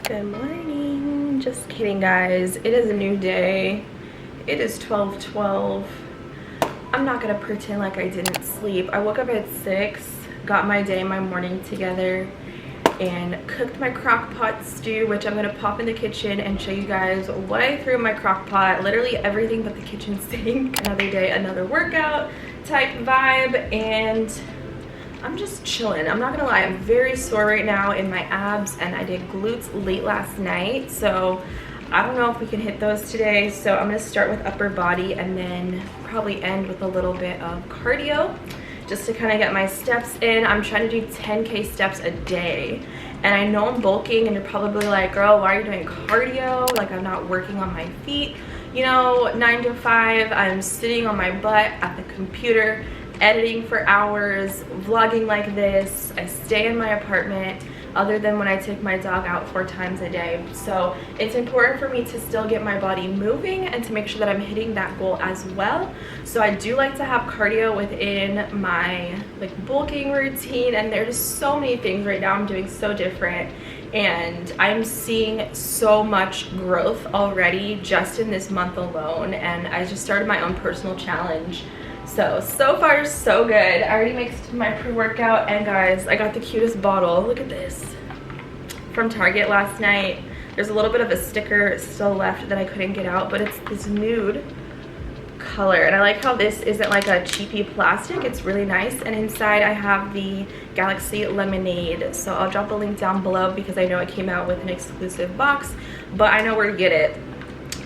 Good morning. Just kidding, guys. It is a new day. It is 12:12. I'm not gonna pretend like I didn't sleep. I woke up at 6, got my day, my morning together, and cooked my crock pot stew, which I'm gonna pop in the kitchen and show you guys what I threw in my crock pot. Literally everything but the kitchen sink. Another day, another workout type vibe, and I'm just chilling. I'm not gonna lie, I'm very sore right now in my abs, and I did glutes late last night, so I don't know if we can hit those today. So I'm gonna start with upper body and then probably end with a little bit of cardio just to kind of get my steps in. I'm trying to do 10K steps a day, and I know I'm bulking, and you're probably like, girl, why are you doing cardio? Like, I'm not working on my feet. You know, 9 to 5, I'm sitting on my butt at the computer editing for hours, vlogging like this. I stay in my apartment other than when I take my dog out 4 times a day. So it's important for me to still get my body moving and to make sure that I'm hitting that goal as well. So I do like to have cardio within my like bulking routine, and there's so many things right now I'm doing so different, and I'm seeing so much growth already just in this month alone. And I just started my own personal challenge. So far so good. I already mixed my pre-workout, and guys, I got the cutest bottle. Look at this. From Target last night. There's a little bit of a sticker still left that I couldn't get out, but it's this nude color. And I like how this isn't like a cheapy plastic. It's really nice. And inside I have the Galaxy Lemonade. So I'll drop a link down below because I know it came out with an exclusive box, but I know where to get it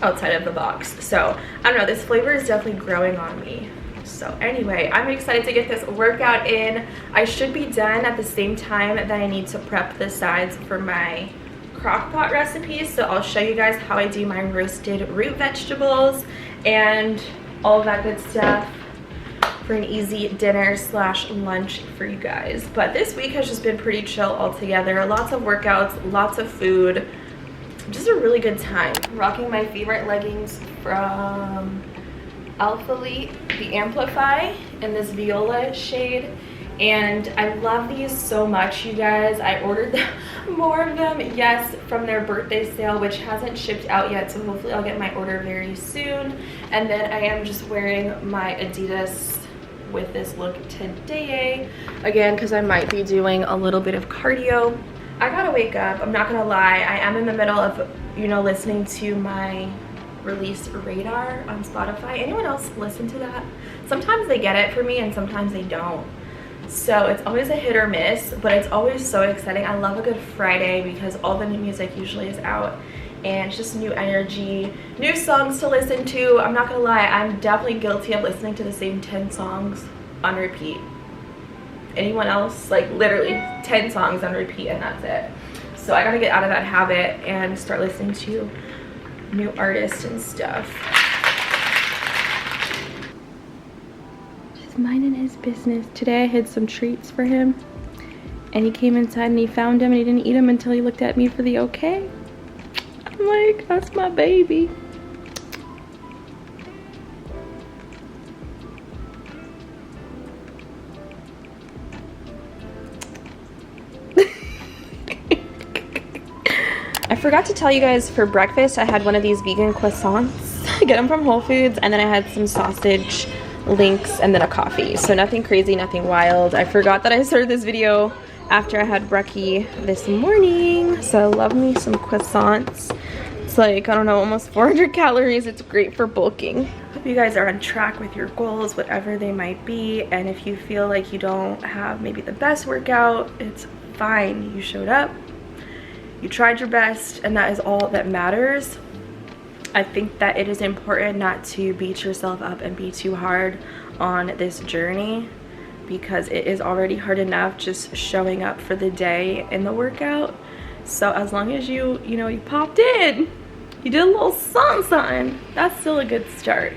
outside of the box. So I don't know, this flavor is definitely growing on me. So anyway, I'm excited to get this workout in. I should be done at the same time that I need to prep the sides for my crock pot recipes. So I'll show you guys how I do my roasted root vegetables and all of that good stuff for an easy dinner slash lunch for you guys. But this week has just been pretty chill altogether. Lots of workouts, lots of food, just a really good time. Rocking my favorite leggings from Alpha Elite, the Amplify, in this viola shade, and I love these so much, you guys. I ordered more of them, yes, from their birthday sale, which hasn't shipped out yet, so hopefully I'll get my order very soon. And then I am just wearing my Adidas with this look today, again, because I might be doing a little bit of cardio. I gotta wake up, I'm not gonna lie. I am in the middle of, you know, listening to my release radar on Spotify. Anyone else listen to that? Sometimes they get it for me and sometimes they don't, so it's always a hit or miss, but it's always so exciting. I love a good Friday because all the new music usually is out, and it's just new energy, new songs to listen to. I'm not gonna lie, I'm definitely guilty of listening to the same 10 songs on repeat. Anyone else? Like literally 10 songs on repeat and that's it. So I gotta get out of that habit and start listening to new artists and stuff. Just minding his business. Today I hid some treats for him, and he came inside and he found them, and he didn't eat them until he looked at me for the okay. I'm like, that's my baby. I forgot to tell you guys, for breakfast I had one of these vegan croissants. I get them from Whole Foods, and then I had some sausage links and then a coffee. So nothing crazy, nothing wild. I forgot that I started this video after I had brekkie this morning. So I love me some croissants. It's like, I don't know, almost 400 calories. It's great for bulking. Hope you guys are on track with your goals, whatever they might be. And if you feel like you don't have maybe the best workout, it's fine. You showed up. You tried your best, and that is all that matters. I think that it is important not to beat yourself up and be too hard on this journey, because it is already hard enough just showing up for the day in the workout. So as long as you know, you popped in, you did a little something, that's still a good start,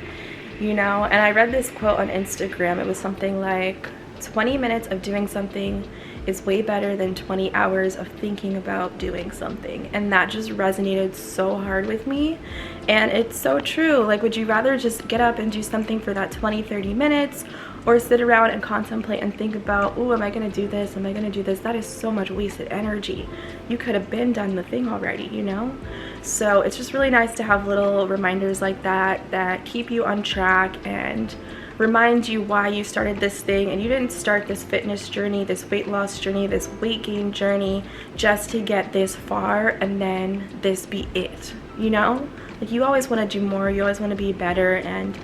you know. And I read this quote on Instagram. It was something like, 20 minutes of doing something is way better than 20 hours of thinking about doing something. And that just resonated so hard with me, and it's so true. Like, would you rather just get up and do something for that 20-30 minutes, or sit around and contemplate and think about, oh, am I gonna do this, am I gonna do this? That is so much wasted energy. You could have been done the thing already, you know? So it's just really nice to have little reminders like that that keep you on track and remind you why you started this thing. And you didn't start this fitness journey, this weight loss journey, this weight gain journey just to get this far and then this be it, you know? Like, you always want to do more, you always want to be better and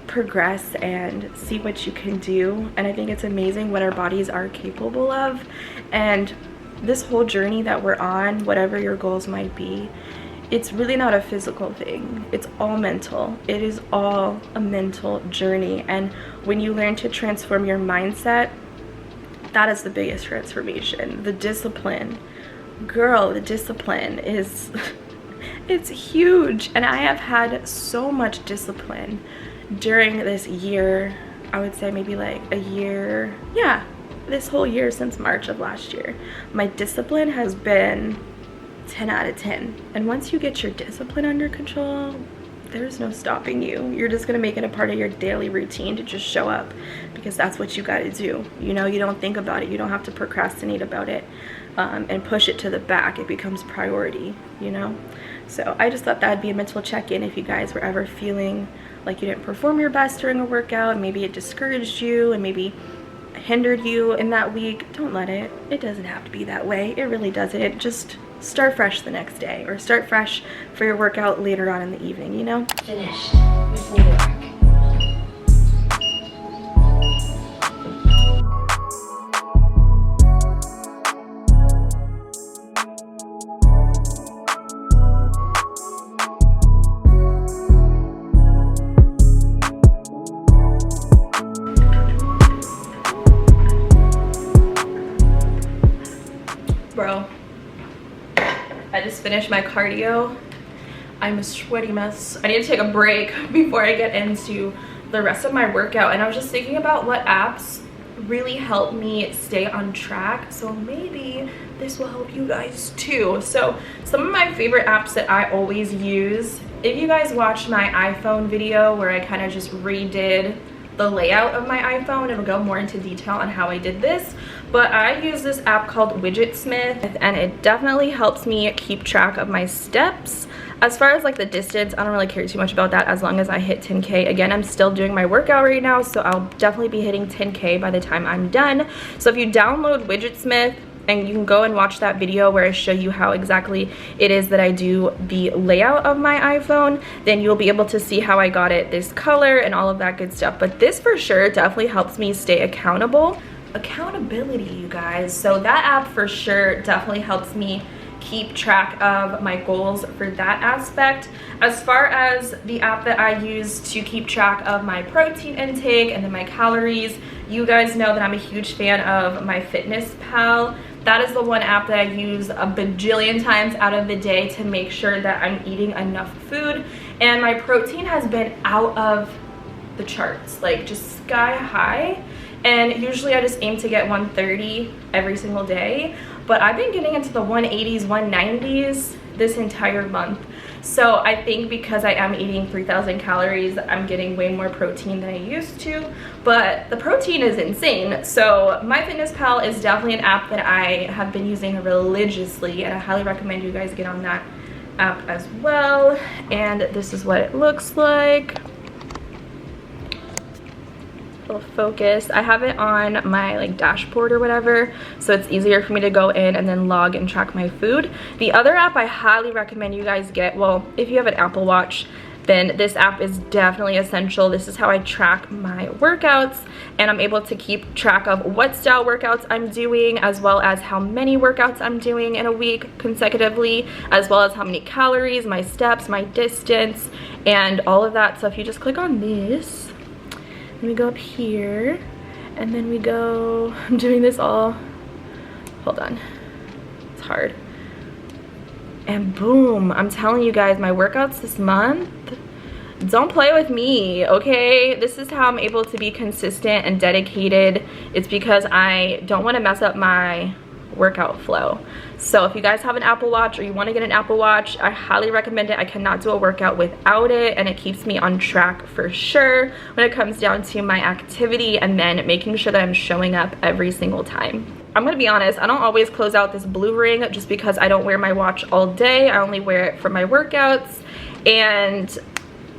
progress and see what you can do. And I think it's amazing what our bodies are capable of. And this whole journey that we're on, whatever your goals might be, it's really not a physical thing. It's all mental. It is all a mental journey. And when you learn to transform your mindset, that is the biggest transformation. The discipline, girl, the discipline is it's huge. And I have had so much discipline during this year. I would say maybe like a year, yeah, this whole year since March of last year. My discipline has been 10 out of 10. And once you get your discipline under control, there's no stopping you. You're just gonna make it a part of your daily routine to just show up, because that's what you gotta do. You know, you don't think about it. You don't have to procrastinate about it and push it to the back. It becomes priority, you know? So I just thought that'd be a mental check-in if you guys were ever feeling like you didn't perform your best during a workout, maybe it discouraged you and maybe hindered you in that week. Don't let it. It doesn't have to be that way. It really doesn't. Just start fresh the next day, or start fresh for your workout later on in the evening, you know? Finished with New York. Bro, I just finished my cardio. I'm a sweaty mess. I need to take a break before I get into the rest of my workout. And I was just thinking about what apps really help me stay on track. So maybe this will help you guys too. So some of my favorite apps that I always use, if you guys watched my iPhone video where I kind of just redid the layout of my iPhone, it'll go more into detail on how I did this. But I use this app called Widgetsmith, and it definitely helps me keep track of my steps. As far as like the distance, I don't really care too much about that as long as I hit 10K. Again, I'm still doing my workout right now, so I'll definitely be hitting 10K by the time I'm done. So if you download Widgetsmith, and you can go and watch that video where I show you how exactly it is that I do the layout of my iPhone, then you'll be able to see how I got it this color and all of that good stuff. But this for sure definitely helps me stay accountable. Accountability, you guys. So that app for sure definitely helps me keep track of my goals for that aspect. As far as the app that I use to keep track of my protein intake and then my calories, you guys know that I'm a huge fan of MyFitnessPal. That is the one app that I use a bajillion times out of the day to make sure that I'm eating enough food. And my protein has been out of the charts, like just sky high. And usually I just aim to get 130 every single day. But I've been getting into the 180s, 190s this entire month. So I think because I am eating 3,000 calories, I'm getting way more protein than I used to. But the protein is insane. So MyFitnessPal is definitely an app that I have been using religiously, and I highly recommend you guys get on that app as well. And this is what it looks like. Focus. I have it on my like dashboard or whatever, so it's easier for me to go in and then log and track my food. The other app I highly recommend you guys get, well, if you have an Apple Watch, then this app is definitely essential. This is how I track my workouts, and I'm able to keep track of what style workouts I'm doing, as well as how many workouts I'm doing in a week consecutively, as well as how many calories, my steps, my distance, and all of that. So if you just click on this, then we go up here, and then we go, I'm doing this all, hold on, it's hard. And boom, I'm telling you guys, my workouts this month, don't play with me, okay? This is how I'm able to be consistent and dedicated. It's because I don't want to mess up my workout flow. So if you guys have an Apple Watch or you want to get an Apple Watch, I highly recommend it. I cannot do a workout without it, and it keeps me on track for sure when it comes down to my activity and then making sure that I'm showing up every single time. I'm gonna be honest, I don't always close out this blue ring just because I don't wear my watch all day. I only wear it for my workouts, and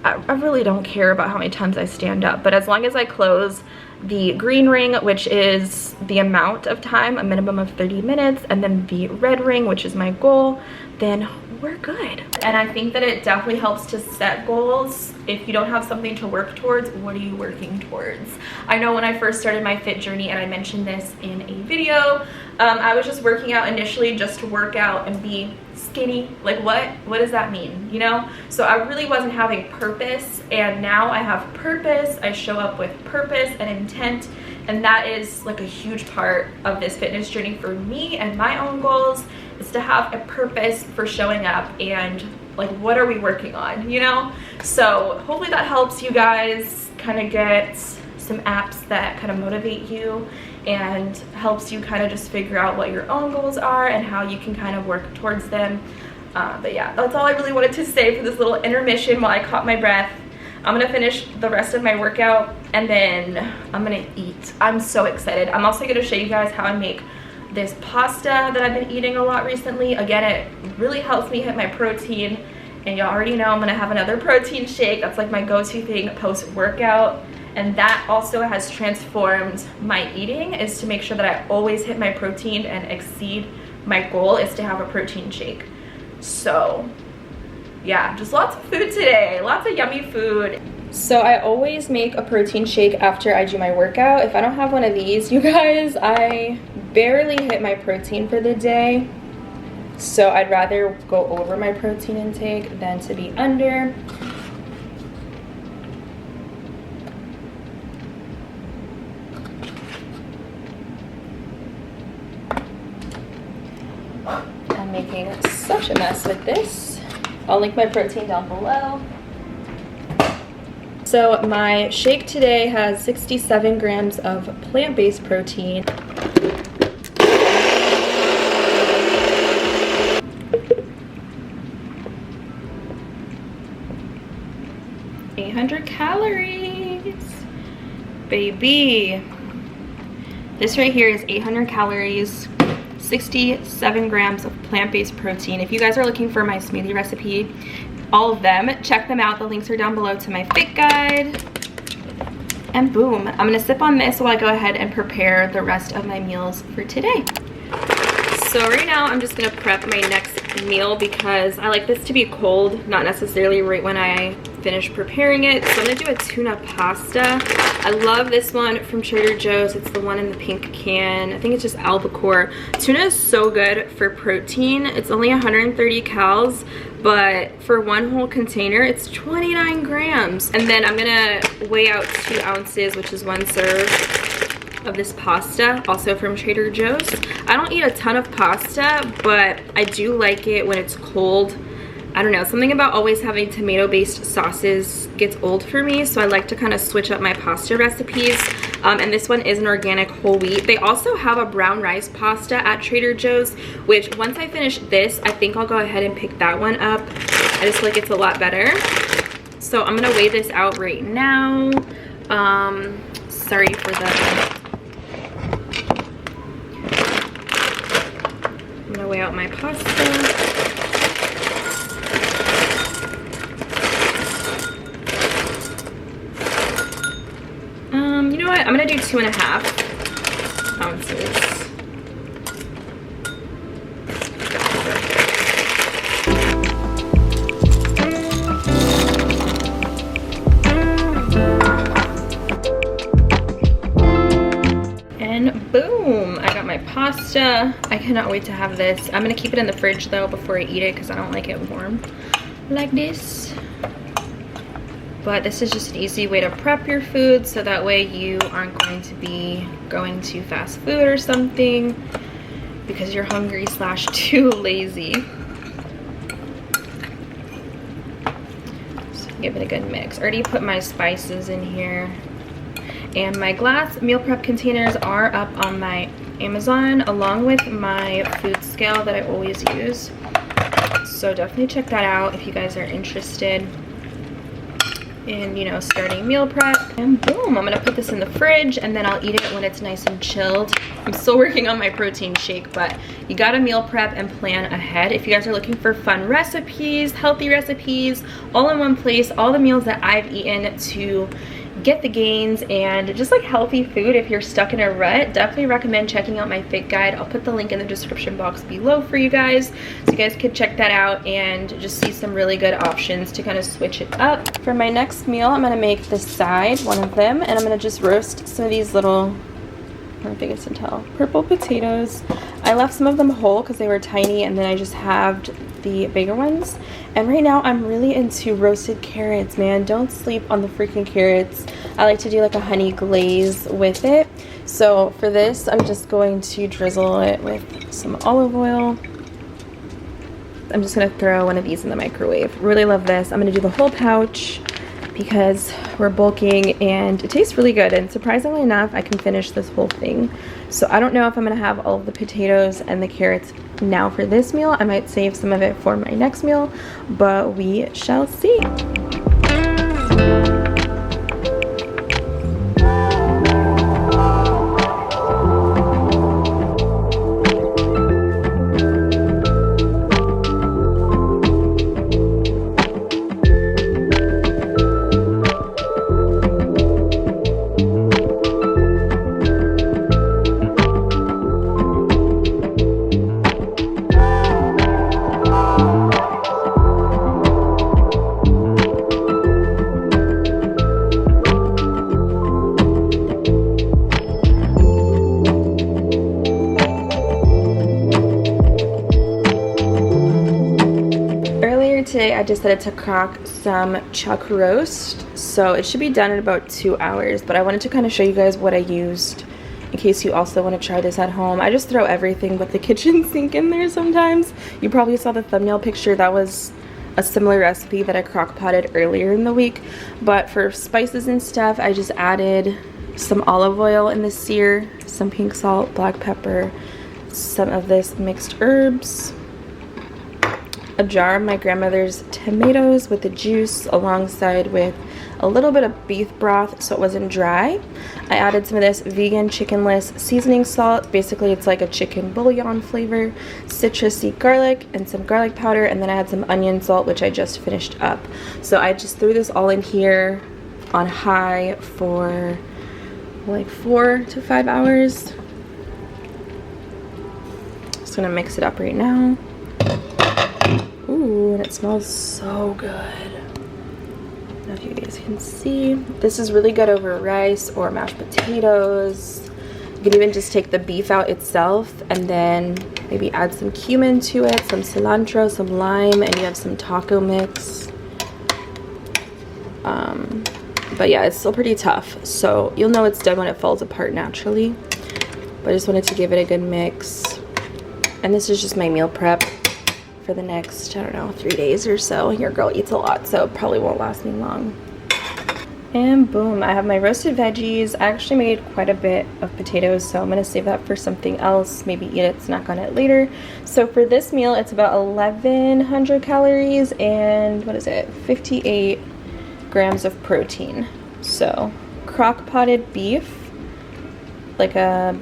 I really don't care about how many times I stand up, but as long as I close the green ring, which is the amount of time, a minimum of 30 minutes, and then the red ring, which is my goal, then we're good. And I think that it definitely helps to set goals. If you don't have something to work towards, what are you working towards? I know when I first started my fit journey, and I mentioned this in a video, I was just working out initially just to work out and be skinny. Like what does that mean, you know? So I really wasn't having purpose, and now I have purpose. I show up with purpose and intent, and that is like a huge part of this fitness journey for me and my own goals, is to have a purpose for showing up and like what are we working on, you know? So hopefully that helps you guys kind of get some apps that kind of motivate you and helps you kind of just figure out what your own goals are and how you can kind of work towards them. But yeah, that's all I really wanted to say for this little intermission while I caught my breath. I'm gonna finish the rest of my workout and then I'm gonna eat. I'm so excited. I'm also gonna show you guys how I make this pasta that I've been eating a lot recently. Again, it really helps me hit my protein, and you already know I'm gonna have another protein shake. That's like my go-to thing post-workout. And that also has transformed my eating, is to make sure that I always hit my protein and exceed my goal is to have a protein shake. So yeah, just lots of food today, lots of yummy food. So I always make a protein shake after I do my workout. If I don't have one of these, you guys, I barely hit my protein for the day. So I'd rather go over my protein intake than to be under. I'm making such a mess with this. I'll link my protein down below. So my shake today has 67 grams of plant-based protein. Calories, baby. This right here is 800 calories, 67 grams of plant-based protein. If you guys are looking for my smoothie recipe, all of them, check them out. The links are down below to my fit guide. And boom, I'm gonna sip on this while I go ahead and prepare the rest of my meals for today. So right now I'm just gonna prep my next meal because I like this to be cold, not necessarily right when I finish preparing it. So I'm gonna do a tuna pasta. I love this one from Trader Joe's. It's the one in the pink can. I think it's just albacore. Tuna is so good for protein. It's only 130 calories, but for one whole container, it's 29 grams. And then I'm gonna weigh out 2 ounces, which is 1 serve of this pasta, also from Trader Joe's. I don't eat a ton of pasta, but I do like it when it's cold. I don't know, something about always having tomato-based sauces gets old for me, so I like to kind of switch up my pasta recipes. And this one is an organic whole wheat. They also have a brown rice pasta at Trader Joe's, which once I finish this, I think I'll go ahead and pick that one up. I just feel like it's a lot better. So I'm gonna weigh this out right now. Sorry for the... I'm gonna weigh out my pasta. You know what? I'm gonna do 2.5 ounces. And boom, I got my pasta. I cannot wait to have this. I'm gonna keep it in the fridge though before I eat it because I don't like it warm like this. But this is just an easy way to prep your food so that way you aren't going to be going to fast food or something because you're hungry / too lazy. So give it a good mix. I already put my spices in here. And my glass meal prep containers are up on my Amazon, along with my food scale that I always use. So definitely check that out if you guys are interested in, you know, starting meal prep. And boom, I'm gonna put this in the fridge and then I'll eat it when it's nice and chilled. I'm still working on my protein shake, but you gotta meal prep and plan ahead. If you guys are looking for fun recipes, healthy recipes, all in one place, all the meals that I've eaten to get the gains and just like healthy food if you're stuck in a rut, definitely recommend checking out my fit guide. I'll put the link in the description box below for you guys so you guys can check that out and just see some really good options to kind of switch it up. For my next meal, I'm going to make the side, one of them, and I'm going to just roast some of these little, I don't think it's can tell, purple potatoes. I left some of them whole because they were tiny, and then I just halved the bigger ones. And right now I'm really into roasted carrots, man. Don't sleep on the freaking carrots. I like to do like a honey glaze with it. So for this, I'm just going to drizzle it with some olive oil. I'm just gonna throw one of these in the microwave. Really love this. I'm gonna do the whole pouch because we're bulking and it tastes really good, and surprisingly enough I can finish this whole thing. So I don't know if I'm gonna have all of the potatoes and the carrots now for this meal. I might save some of it for my next meal, but we shall see. Today I decided to crock some chuck roast, so it should be done in about 2 hours, but I wanted to kind of show you guys what I used in case you also want to try this at home. I just throw everything but the kitchen sink in there sometimes. You probably saw the thumbnail picture. That was a similar recipe that I crock potted earlier in the week, but for spices and stuff I just added some olive oil in the sear, some pink salt, black pepper, some of this mixed herbs, a jar of my grandmother's tomatoes with the juice alongside with a little bit of beef broth so it wasn't dry. I added some of this vegan chickenless seasoning salt. Basically it's like a chicken bouillon flavor, citrusy garlic and some garlic powder, and then I had some onion salt which I just finished up. So I just threw this all in here on high for like 4 to 5 hours. Just gonna mix it up right now. Ooh, and it smells so good. I don't know if you guys can see. This is really good over rice or mashed potatoes. You can even just take the beef out itself and then maybe add some cumin to it, some cilantro, some lime, and you have some taco mix. But yeah, it's still pretty tough. So you'll know it's done when it falls apart naturally. But I just wanted to give it a good mix. And this is just my meal prep for the next, I don't know, 3 days or so. Your girl eats a lot, so it probably won't last me long. And boom, I have my roasted veggies. I actually made quite a bit of potatoes, so I'm gonna save that for something else, maybe eat it, snack on it later. So for this meal, it's about 1,100 calories and what is it, 58 grams of protein. So crock potted beef, like a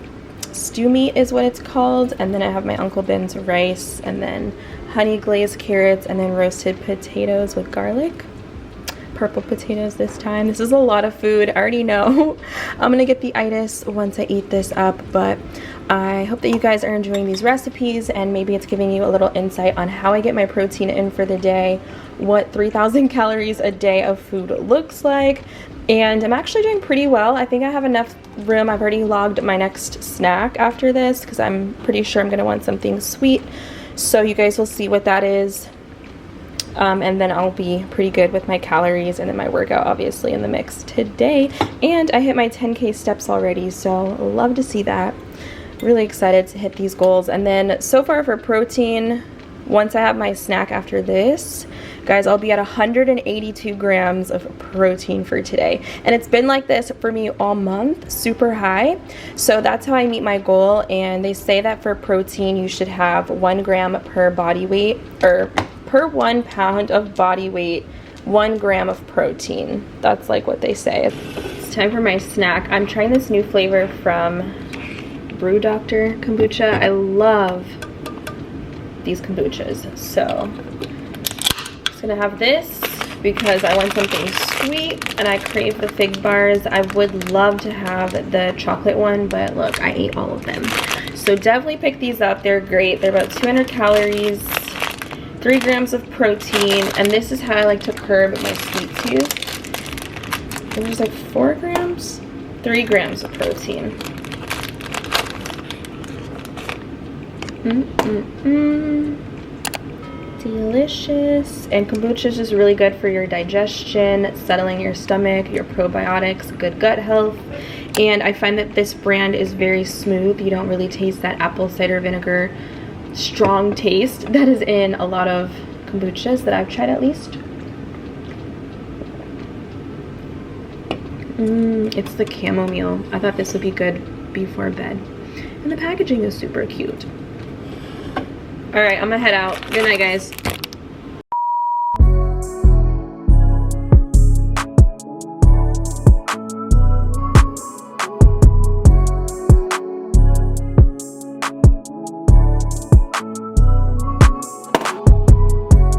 stew meat is what it's called, and then I have my Uncle Ben's rice, and then honey glazed carrots, and then roasted potatoes with garlic. Purple potatoes this time. This is a lot of food, I already know. I'm gonna get the itis once I eat this up, but I hope that you guys are enjoying these recipes and maybe it's giving you a little insight on how I get my protein in for the day, what 3,000 calories a day of food looks like. And I'm actually doing pretty well. I think I have enough room. I've already logged my next snack after this because I'm pretty sure I'm gonna want something sweet. So you guys will see what that is. And then I'll be pretty good with my calories and then my workout obviously in the mix today. And I hit my 10K steps already, so love to see that. Really excited to hit these goals. And then so far for protein, once I have my snack after this, guys, I'll be at 182 grams of protein for today. And it's been like this for me all month, super high. So that's how I meet my goal. And they say that for protein, you should have 1 gram per body weight, or per 1 pound of body weight, 1 gram of protein. That's like what they say. It's time for my snack. I'm trying this new flavor from Brew Doctor kombucha. I love these kombuchas, so I'm just gonna have this because I want something sweet and I crave the fig bars. I would love to have the chocolate one, but look, I ate all of them. So definitely pick these up. They're great. They're about 200 calories, 3 grams of protein, and this is how I like to curb my sweet tooth. It was like 4 grams, 3 grams of protein. Delicious. And kombucha is just really good for your digestion, settling your stomach, your probiotics, good gut health. And I find that this brand is very smooth. You don't really taste that apple cider vinegar strong taste that is in a lot of kombuchas that I've tried, at least. It's the chamomile. I thought this would be good before bed. And the packaging is super cute. All right, I'm gonna head out. Good night, guys.